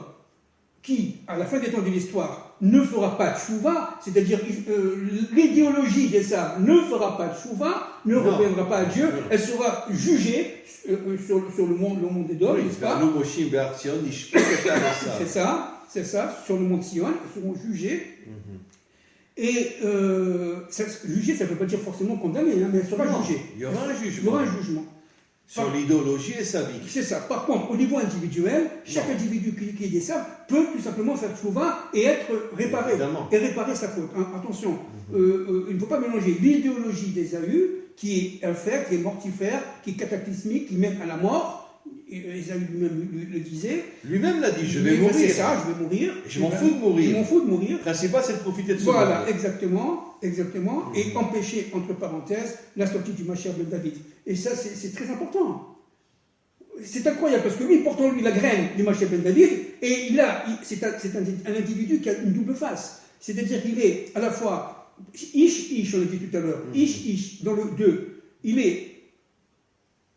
qui, à la fin des temps de l'histoire, ne fera pas de tchouva, c'est-à-dire l'idéologie d'Ésav ne fera pas de tchouva, ne reviendra pas à Dieu, elle sera jugée sur le monde d'Édom, Oui, n'est-ce pas? C'est ça, sur le mont Sion, ils seront jugés. Et juger, ça ne veut pas dire forcément condamner, hein, mais elle sera jugée. Il y aura un jugement. Il y aura un jugement. Sur l'idéologie et sa vie. C'est ça. Par contre, au niveau individuel, chaque individu qui est des sables peut tout simplement faire tchouva et être réparé. Évidemment. Et réparer sa faute. Hein, attention, il ne faut pas mélanger l'idéologie d'Ésaü, qui est infère, qui est mortifère, qui est cataclysmique, qui mène à la mort. Ésaü lui-même le disait. Lui-même l'a dit, je vais mourir. C'est ça, je vais mourir. Je m'en fous de mourir. Je m'en fous de mourir. Le principal, c'est de profiter de ce Voilà, monde. exactement. Et empêcher, entre parenthèses, la sortie du Mashiach ben David. Et ça, c'est très important. C'est incroyable, parce que lui, il porte en lui la graine du Mashiach ben David, et c'est un individu qui a une double face. C'est-à-dire qu'il est à la fois Ish, on l'a dit tout à l'heure, Ish, dans le 2, il est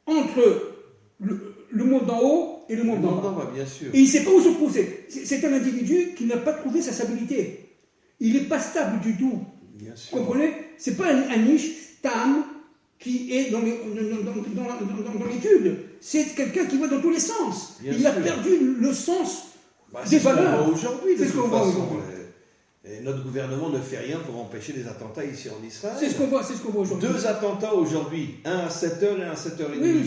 entre le monde d'en haut et le monde d'en bas. Bien sûr. Et il ne sait pas où se poser. C'est un individu qui n'a pas trouvé sa stabilité. Il n'est pas stable du tout. Bien sûr. Vous comprenez? Ce n'est pas un niche stable qui est dans l'étude. C'est quelqu'un qui va dans tous les sens. Il a perdu le sens des valeurs. C'est ce qu'on voit aujourd'hui. Et notre gouvernement ne fait rien pour empêcher les attentats ici en Israël. C'est ce qu'on voit aujourd'hui. 2 attentats aujourd'hui, un à 7h et un à 7h30. Oui,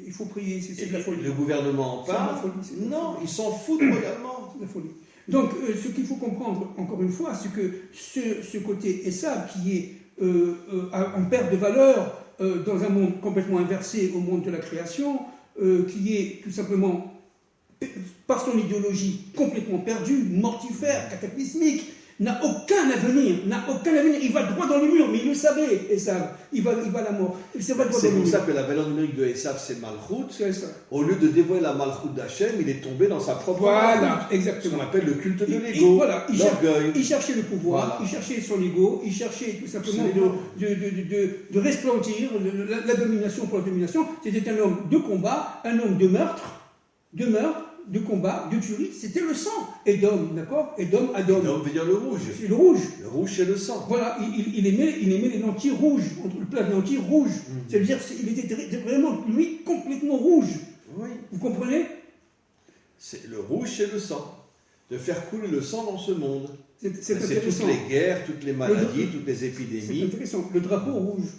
il faut prier, c'est de la folie. Le gouvernement en parle. Non, ils s'en foutent royalement. C'est de la folie. Donc, ce qu'il faut comprendre, encore une fois, c'est que ce côté Esav qui est en perte de valeur dans un monde complètement inversé au monde de la création, qui est tout simplement, par son idéologie, complètement perdu, mortifère, cataclysmique, n'a aucun avenir. Il va droit dans le mur, mais il le savait, Esav. Il va à la mort. C'est pour ça que la valeur numérique de Esav, c'est Malchut. C'est ça. Au lieu de dévoiler la Malchut d'Hachem, il est tombé dans sa propre Voilà, exactement. Ce qu'on appelle le culte de l'ego, voilà, l'orgueil. Il cherchait le pouvoir, il cherchait son ego, il cherchait tout simplement de resplendir la domination pour la domination. C'était un homme de combat, un homme de meurtre, de combat, de tuerie, c'était le sang. Édom, d'accord? Édom, Adom. Édom veut dire le rouge. C'est le rouge. Le rouge, c'est le sang. Voilà, il aimait les lentilles rouges, le plat de lentilles rouges. C'est-à-dire qu'il était vraiment, lui, complètement rouge. Oui. Vous comprenez? Le rouge, c'est le sang. De faire couler le sang dans ce monde. C'est toutes les guerres, toutes les maladies, toutes les épidémies. C'est intéressant. Le drapeau rouge,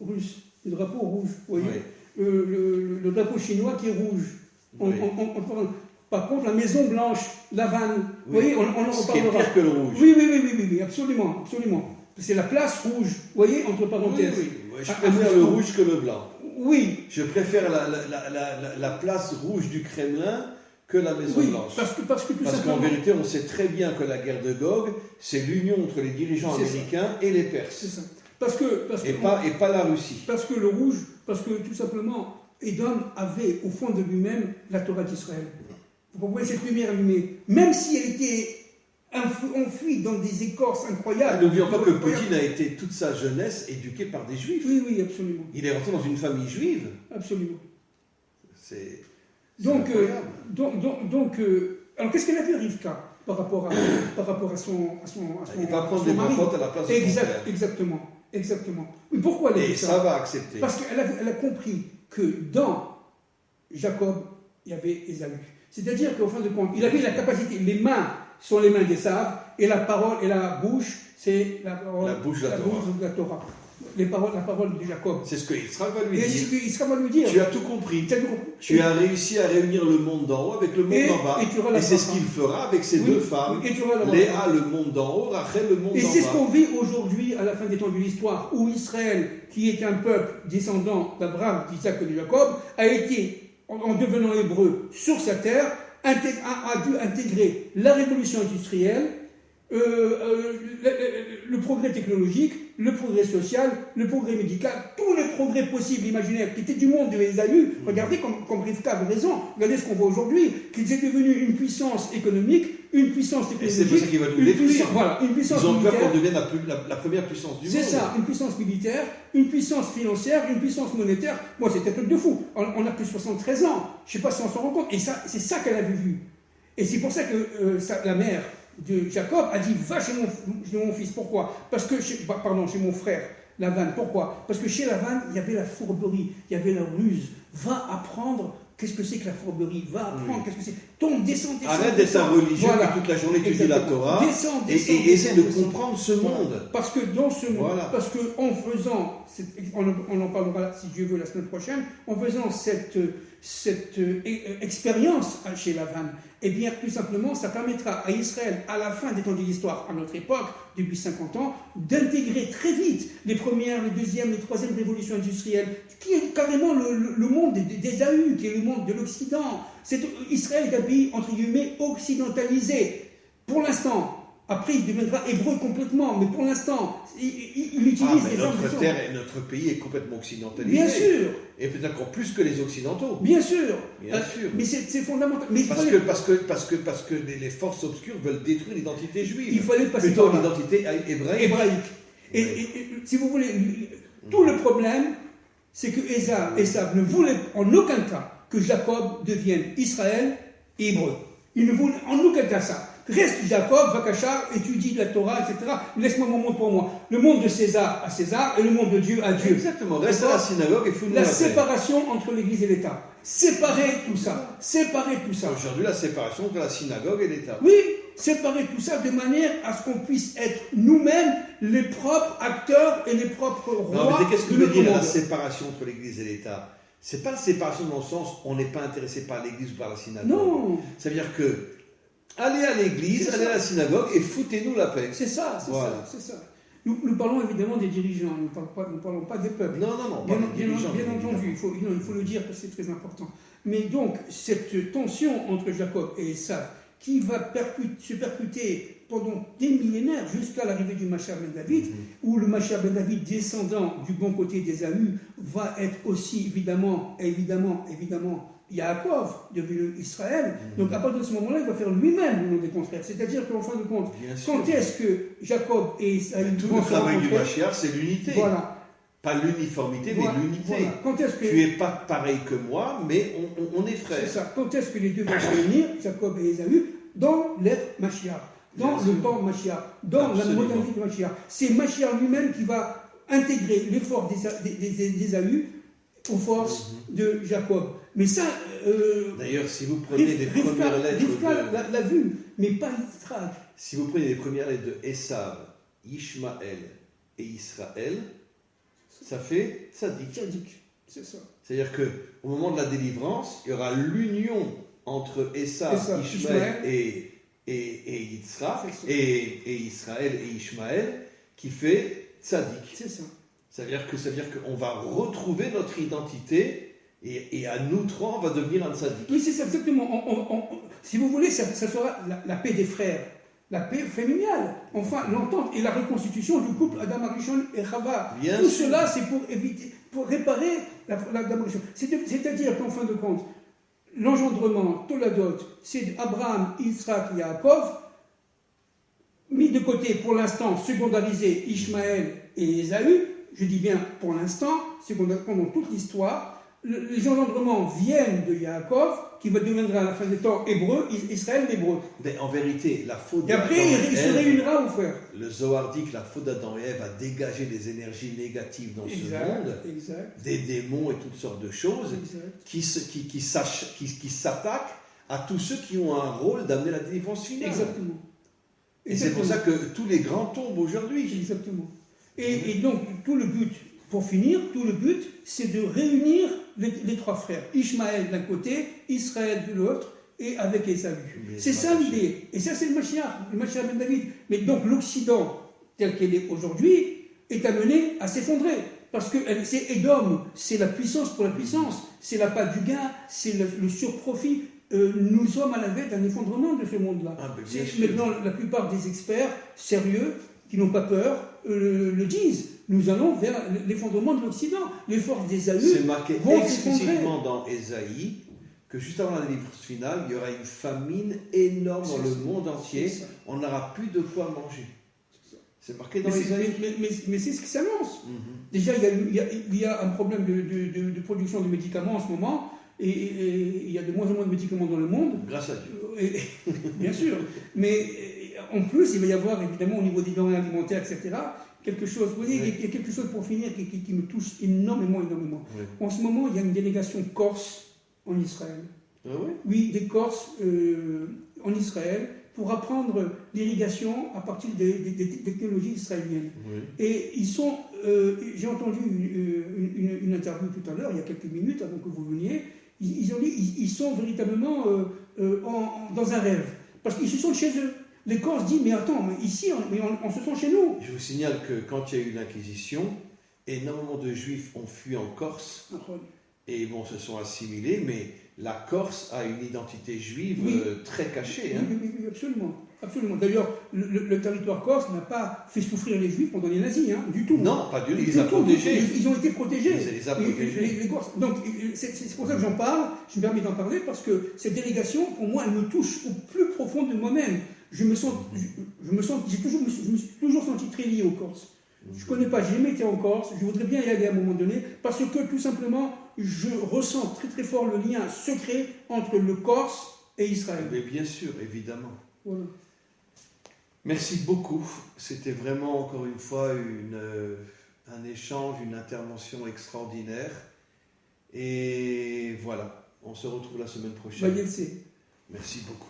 russe, le drapeau rouge, vous voyez, Oui. le drapeau chinois qui est rouge. Oui. Par contre, la Maison Blanche, l'Havane, vous voyez, on en reparlera. Ce qui est pire que le rouge. Oui, absolument. C'est la place rouge, vous voyez, entre parenthèses. Oui. Je préfère le rouge que le blanc. Oui. Je préfère la place rouge du Kremlin que la Maison Blanche. Parce qu'en vérité, on sait très bien que la guerre de Gog, c'est l'union entre les dirigeants américains et les Perses. C'est ça. Et pas la Russie. Parce que le rouge, parce que tout simplement, Édom avait au fond de lui-même la Torah d'Israël. Vous comprenez, cette lumière allumée, même si elle était enfouie dans des écorces incroyables. N'oublions pas que Poutine a été toute sa jeunesse éduqué par des juifs. Oui, absolument. Il est rentré dans une famille juive. Absolument. C'est donc, incroyable. alors qu'est-ce qu'elle a fait, Rivka, par rapport à son il va prendre des mari. fautes à la place de son père. Exactement. Mais pourquoi elle a fait ça? Et ça va accepter. Parce qu'elle a compris que dans Jacob, il y avait Ésaü. C'est-à-dire qu'au fin de compte, il avait la capacité, les mains sont les mains d'Ésav, et la parole et la bouche, c'est la bouche de la Torah. La parole de Jacob. C'est ce qu'Israël va lui dire. Israël va lui dire. Tu as tout compris. Tu as réussi à réunir le monde d'en haut avec le monde d'en bas. Et c'est ce qu'il fera avec ces deux femmes. Léa, le monde d'en haut, Rachel, le monde d'en bas. Et c'est ce qu'on vit aujourd'hui à la fin des temps de l'histoire, où Israël, qui est un peuple descendant d'Abraham, d'Isaac et de Jacob, a été, en devenant hébreu sur sa terre, a dû intégrer la révolution industrielle, le progrès technologique, le progrès social, le progrès médical, tous les progrès possibles, imaginaires, qui étaient du monde de Ésaü. Regardez comme Rivka avait raison, regardez ce qu'on voit aujourd'hui, qu'ils étaient devenus une puissance économique, une puissance technologique. Et c'est pour ça qu'ils veulent nous détruire. Voilà, une puissance Ils ont peur militaire. qu'on devienne la première puissance du monde. C'est ça, une puissance militaire, une puissance financière, une puissance monétaire. Moi, c'était un truc de fou. On a que 73 ans. Je ne sais pas si on s'en rend compte. Et ça, c'est ça qu'elle avait vu. Et c'est pour ça que la mère de Jacob a dit, va chez mon fils. Pourquoi? Parce que, chez mon frère, Lavan. Pourquoi? Parce que chez Lavan, il y avait la fourberie, il y avait la ruse. Va apprendre qu'est-ce que c'est que la fourberie. Va apprendre qu'est-ce que c'est. Descends. Arrête d'être un religieux qui toute la journée étudie la Torah. Et essaie de comprendre ce monde. Parce que dans ce monde, parce qu'en faisant, on en parlera si Dieu veut la semaine prochaine, en faisant cette expérience chez Lavan, eh bien, tout simplement, ça permettra à Israël, à la fin des temps de l'histoire, à notre époque, depuis 50 ans, d'intégrer très vite les premières, les deuxièmes, les troisièmes révolutions industrielles, qui est carrément le monde d'Ésaü, qui est le monde de l'Occident. Israël est un pays, entre guillemets, occidentalisé. Pour l'instant. Après, il deviendra hébreu complètement, mais pour l'instant, il utilise les armes. Notre pays est complètement occidentalisé. Bien sûr. Et peut-être encore plus que les Occidentaux. Bien sûr. Bien sûr. Mais c'est fondamental. Mais parce que les forces obscures veulent détruire l'identité juive. Il fallait passer plutôt l'identité hébraïque. Et si vous voulez, tout le problème, c'est que Ésav ne voulait en aucun cas que Jacob devienne Israël et hébreu. Il ne voulait en aucun cas ça. Reste Jacob, Vakachar, étudie la Torah, etc. Laisse-moi mon monde pour moi. Le monde de César à César et le monde de Dieu à Dieu. Exactement. Reste à la synagogue et fous-nous la séparation entre l'Église et l'État. Séparer tout ça. Aujourd'hui, la séparation entre la synagogue et l'État. Oui, séparer tout ça de manière à ce qu'on puisse être nous-mêmes les propres acteurs et les propres rois. Non, mais qu'est-ce que veut dire la séparation entre l'Église et l'État? C'est pas la séparation dans le sens on n'est pas intéressé par l'Église ou par la synagogue. Non. Ça veut dire que allez à l'église, allez à la synagogue et foutez-nous la paix. C'est ça. Nous parlons évidemment des dirigeants, nous ne parlons pas des peuples. Non, bien entendu, il faut le dire parce que c'est très important. Mais donc, cette tension entre Jacob et Esav, qui va se percuter pendant des millénaires jusqu'à l'arrivée du Mashiach ben David, où le Mashiach ben David, descendant du bon côté d'Ésaü, va être aussi évidemment, Yaakov, devenu Israël. Donc à partir de ce moment-là, il va faire lui-même le nom des contraires. C'est-à-dire qu'en fin de compte, quand est-ce que Jacob et Esaü tout le travail du Mashiach, c'est l'unité. Voilà. Pas l'uniformité, mais l'unité. Voilà. Quand est-ce que... Tu n'es pas pareil que moi, mais on est frères. C'est ça. Quand est-ce que les deux vont se réunir, Jacob et Esaü, dans l'être Mashiach, dans le temps Mashiach, dans la modernité de Mashiach. C'est Mashiach lui-même qui va intégrer l'effort d'Esaü aux forces de Jacob. Mais ça... D'ailleurs, si vous prenez les premières lettres Rivka l'a vu, mais pas Yitzhak. Si vous prenez les premières lettres de Esav, Ishmaël et Israël, ça fait Tzadik. C'est ça. C'est-à-dire qu'au moment de la délivrance, il y aura l'union entre Esav, Ishmaël et Yitzhak, et Israël et Ishmaël, qui fait Tzadik. C'est ça. Ça veut dire qu'on va retrouver notre identité. Et à nous trois, on va devenir un tzaddik. Oui, c'est ça, exactement. Si vous voulez, ça sera la paix des frères, la paix familiale, enfin l'entente et la reconstitution du couple Adam Arishon et Chava. Tout cela, c'est pour réparer l'Adam Arishon. C'est-à-dire qu'en fin de compte, l'engendrement, Toladot, c'est Abraham, Yitzhak, Yaakov, mis de côté pour l'instant, secondarisé Ishmaël et Ésaü. Je dis bien pour l'instant, pendant toute l'histoire. Les engendrements viennent de Yaakov, qui va devenir à la fin des temps hébreu, Israël l'hébreu. Mais en vérité, la faute d'Adam et Ève... Et après, il se réunira aux frères. Le Zohar dit que la faute d'Adam et Ève a dégagé des énergies négatives dans ce monde, des démons et toutes sortes de choses, qui s'attaquent à tous ceux qui ont un rôle d'amener la délivrance finale. Exactement. Et c'est pour ça que tous les grands tombent aujourd'hui. Exactement. Et donc, tout le but... Pour finir, tout le but, c'est de réunir les trois frères. Ishmaël d'un côté, Israël de l'autre, et avec Ésaü. C'est ça l'idée. Et ça, c'est le Mashiach ben David. Mais donc, l'Occident, tel qu'il est aujourd'hui, est amené à s'effondrer. Parce que c'est Édom, c'est la puissance pour la puissance. C'est la part du gain, c'est le surprofit. nous sommes à la veille d'un effondrement de ce monde-là. Ah, ben, bien sûr. Maintenant, la plupart des experts sérieux, qui n'ont pas peur, le disent. Nous allons vers l'effondrement de l'Occident. Les forces des AE C'est marqué vont s'effondrer. explicitement dans Ésaïe que juste avant la délivrance finale, il y aura une famine énorme dans le monde entier. On n'aura plus de quoi manger. C'est marqué dans Ésaïe. Mais c'est ce qui s'annonce. Mhm. Déjà, il y a un problème de production de médicaments en ce moment, et il y a de moins en moins de médicaments dans le monde. Grâce à Dieu. Bien sûr. Mais en plus, il va y avoir évidemment au niveau des denrées alimentaires, etc., quelque chose, vous voyez, Oui. il y a quelque chose pour finir qui me touche énormément. Oui. En ce moment, il y a une délégation corse en Israël. Ah oui? Oui, des Corses en Israël pour apprendre l'irrigation à partir des technologies israéliennes. Oui. Et ils sont, j'ai entendu une interview tout à l'heure, il y a quelques minutes avant que vous veniez, ils ont dit ils sont véritablement dans un rêve, parce qu'ils se sont chez eux. Les Corses disent, mais attends, mais ici, on se sent chez nous. Je vous signale que quand il y a eu l'Inquisition, énormément de Juifs ont fui en Corse et bon, se sont assimilés, mais la Corse a une identité juive Oui. très cachée. Hein. Oui, absolument. Absolument. D'ailleurs, le territoire corse n'a pas fait souffrir les Juifs pendant les nazis, hein, du tout. Non, pas du tout, il Du les a tout, protégés. Ils ont été protégés. Il les a protégés. Les Corses. Donc, c'est pour ça que j'en parle. Je me permets d'en parler parce que cette délégation, pour moi, elle me touche au plus profond de moi-même. Je me suis toujours senti très lié aux Corses. Je ne connais pas, j'ai jamais été en Corse, je voudrais bien y aller à un moment donné, parce que tout simplement, je ressens très très fort le lien secret entre le Corse et Israël. Mais bien sûr, évidemment. Voilà. Merci beaucoup. C'était vraiment, encore une fois, un échange, une intervention extraordinaire. Et voilà, on se retrouve la semaine prochaine. Bah, Merci beaucoup.